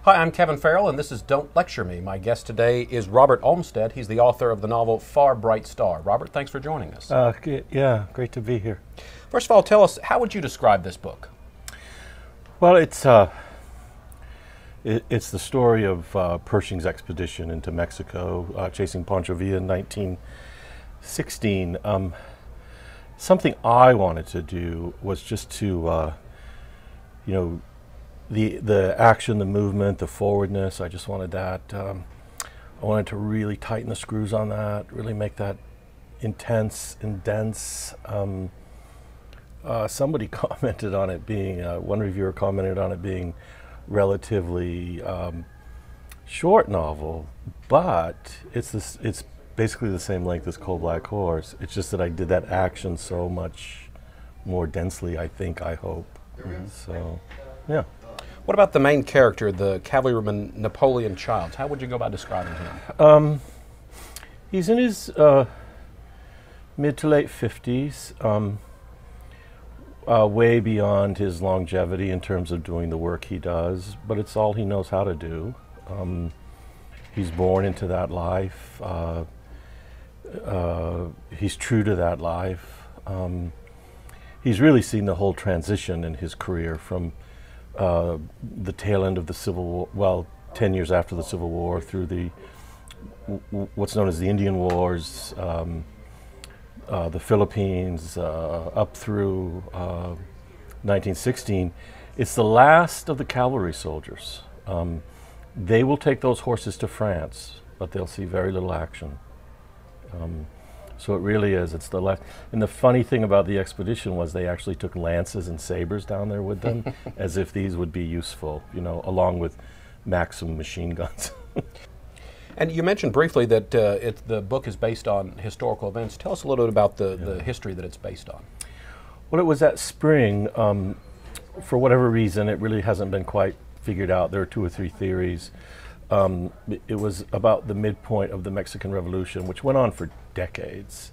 Hi, I'm Kevin Farrell, and this is Don't Lecture Me. My guest today is Robert Olmstead. He's the author of the novel Far Bright Star. Robert, thanks for joining us. Yeah, great to be here. First of all, tell us, how would you describe this book? Well, it's the story of Pershing's expedition into Mexico, chasing Pauncho Villa in 1916. Something I wanted to do was just to, the action, the movement, the forwardness. I just wanted that. I wanted to really tighten the screws on that, really make that intense and dense. Somebody commented on it being, one reviewer commented on it being relatively short novel, but it's basically the same length as Coal Black Horse. It's just that I did that action so much more densely, I hope. Mm-hmm. So, yeah. What about the main character, the cavalryman Napoleon Childs? How would you go about describing him? He's in his mid to late 50s, way beyond his longevity in terms of doing the work he does, but it's all he knows how to do. He's born into that life. He's true to that life. He's really seen the whole transition in his career from the tail end of the Civil War, well, 10 years after the Civil War, through the what's known as the Indian Wars, the Philippines, up through 1916. It's the last of the cavalry soldiers. They will take those horses to France, but they'll see very little action. So it really is, it's the last. And the funny thing about the expedition was they actually took lances and sabers down there with them, as if these would be useful, along with Maxim machine guns. And you mentioned briefly that the book is based on historical events. Tell us a little bit about the history that it's based on. Well, it was that spring. For whatever reason, it really hasn't been quite figured out. There are 2 or 3 theories. It was about the midpoint of the Mexican Revolution, which went on for decades.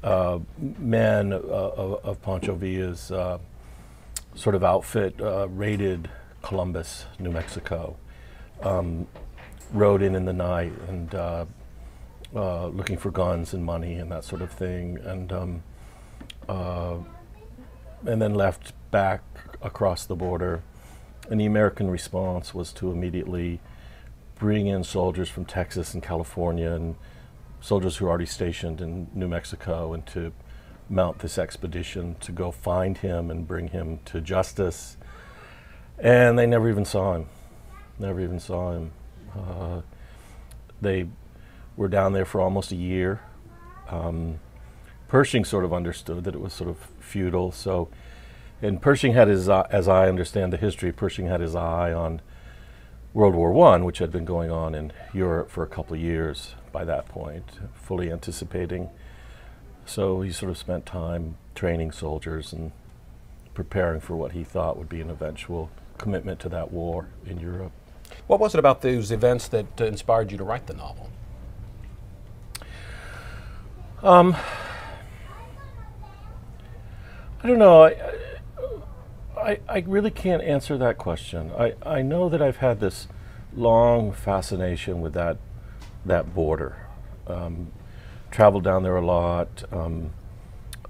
Men of Pauncho Villa's sort of outfit raided Columbus, New Mexico, rode in the night and looking for guns and money and that sort of thing, and then left back across the border. And the American response was to immediately bring in soldiers from Texas and California and soldiers who were already stationed in New Mexico, and to mount this expedition to go find him and bring him to justice. And they never even saw him. They were down there for almost a year. Pershing sort of understood that it was sort of futile. So, and Pershing had his, as I understand the history, Pershing had his eye on World War I, which had been going on in Europe for a couple of years by that point, fully anticipating. So he sort of spent time training soldiers and preparing for what he thought would be an eventual commitment to that war in Europe. What was it about those events that inspired you to write the novel? I don't know. I really can't answer that question. I know that I've had this long fascination with that border. Traveled down there a lot.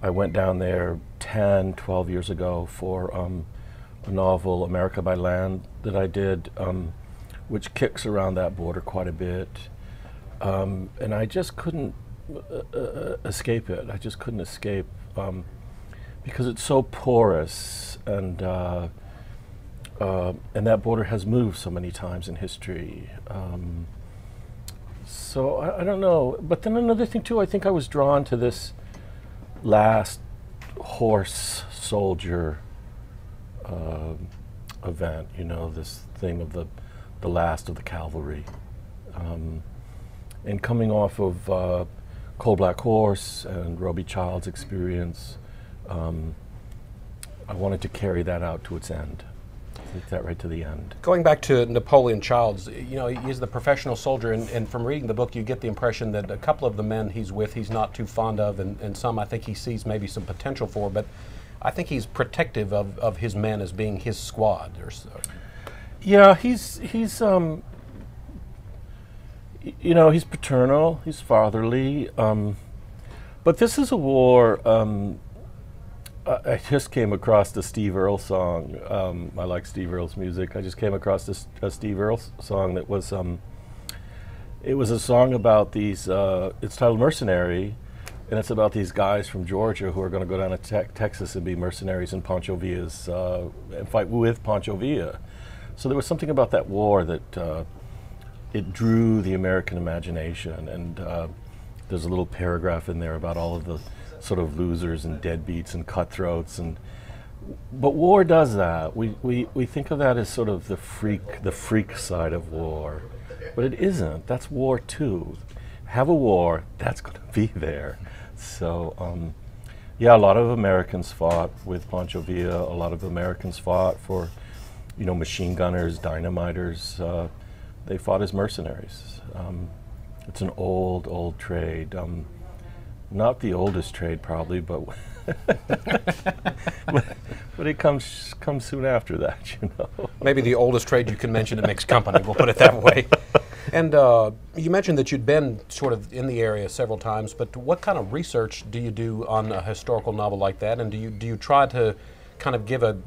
I went down there 10, 12 years ago for a novel, America by Land, that I did, which kicks around that border quite a bit. And I just couldn't escape it. I just couldn't escape. Because it's so porous, and that border has moved so many times in history. So I don't know. But then another thing too, I think I was drawn to this last horse soldier event. This thing of the last of the cavalry, and coming off of Coal Black Horse and Roby Child's experience. I wanted to carry that out to its end, take that right to the end. Going back to Napoleon Childs, he's the professional soldier, and from reading the book you get the impression that a couple of the men he's with he's not too fond of, and some I think he sees maybe some potential for, but I think he's protective of his men as being his squad. Yeah, you know, he's paternal, he's fatherly, but this is a war. I just came across the Steve Earle song. I like Steve Earle's music. I just came across this Steve Earle song that was it was a song about these. It's titled "Mercenary," and it's about these guys from Georgia who are going to go down to Texas and be mercenaries in Pauncho Villa's and fight with Pauncho Villa. So there was something about that war that it drew the American imagination, and there's a little paragraph in there about all of the sort of losers and deadbeats and cutthroats, but war does that. We think of that as sort of the freak side of war, but it isn't. That's war too. Have a war, that's going to be there. So yeah, a lot of Americans fought with Pauncho Villa. A lot of Americans fought for, you know, machine gunners, dynamiters. They fought as mercenaries. It's an old trade. Not the oldest trade, probably, but but it comes soon after that, you know. Maybe the oldest trade you can mention in mixed company. We'll put it that way. And you mentioned that you'd been sort of in the area several times, but what kind of research do you do on a historical novel like that? And do you try to kind of give an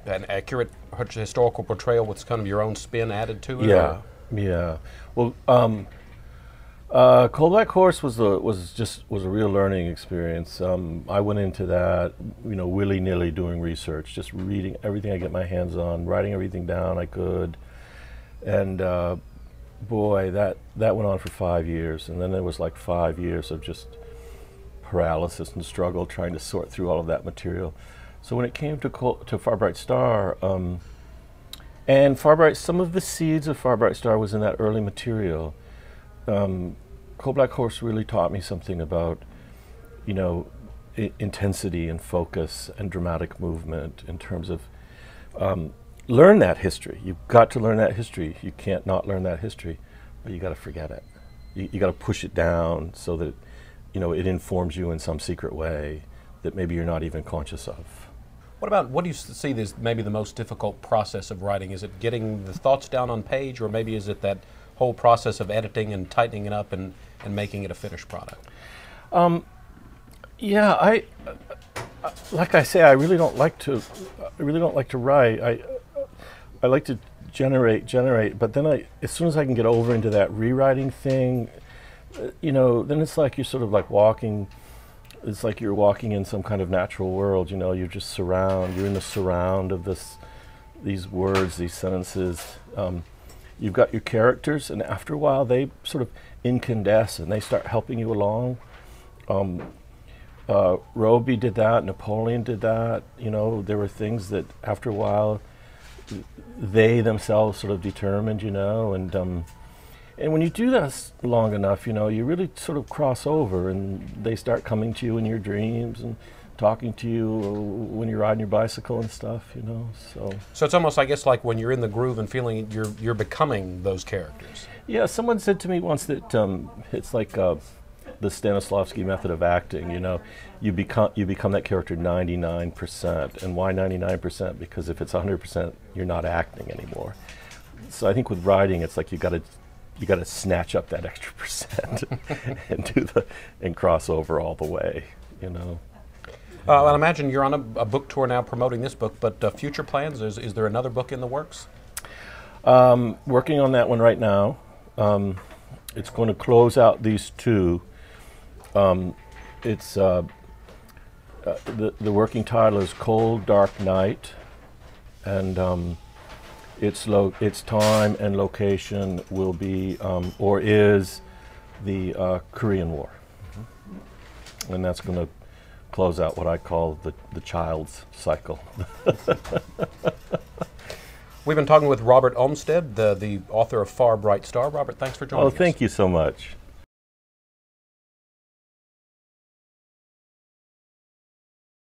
accurate historical portrayal with kind of your own spin added to it? Yeah, yeah. Well, Cold Black Horse was a real learning experience. I went into that, you know, willy-nilly doing research, just reading everything I get my hands on, writing everything down I could, and boy, that went on for 5 years, and then there was like 5 years of just paralysis and struggle trying to sort through all of that material. So when it came to Far Bright Star, and some of the seeds of Far Bright Star was in that early material. Cold Black Horse really taught me something about, you know, intensity and focus and dramatic movement in terms of learn that history. You've got to learn that history. You can't not learn that history, but you got to forget it. You got to push it down so that, you know, it informs you in some secret way that maybe you're not even conscious of. What do you see as maybe the most difficult process of writing? Is it getting the thoughts down on page, or maybe is it that whole process of editing and tightening it up and making it a finished product? Yeah, I like I say, I really don't like to write. I like to generate, but then as soon as I can get over into that rewriting thing, you know, then it's like you're sort of like walking. It's like you're walking in some kind of natural world. You know, you're in the surround of these words, these sentences. You've got your characters, and after a while, they sort of incandesce and they start helping you along. Roby did that. Napoleon did that. You know, there were things that after a while, they themselves sort of determined. You know, and when you do that long enough, you know, you really sort of cross over, and they start coming to you in your dreams and talking to you when you're riding your bicycle and stuff, you know. So it's almost, I guess, like when you're in the groove and feeling you're becoming those characters. Yeah, someone said to me once that it's like the Stanislavski method of acting. You know, you become that character 99%, and why 99%? Because if it's 100%, you're not acting anymore. So I think with writing, it's like you got to snatch up that extra percent and cross over all the way, you know. I imagine you're on a book tour now promoting this book, but future plans, is there another book in the works? Working on that one right now. It's going to close out these two. It's the working title is Cold Dark Night, and its time and location will be or is the Korean War, and that's going to close out what I call the child's cycle. We've been talking with Robert Olmstead, the author of Far Bright Star. Robert, thanks for joining us. Oh, thank you so much.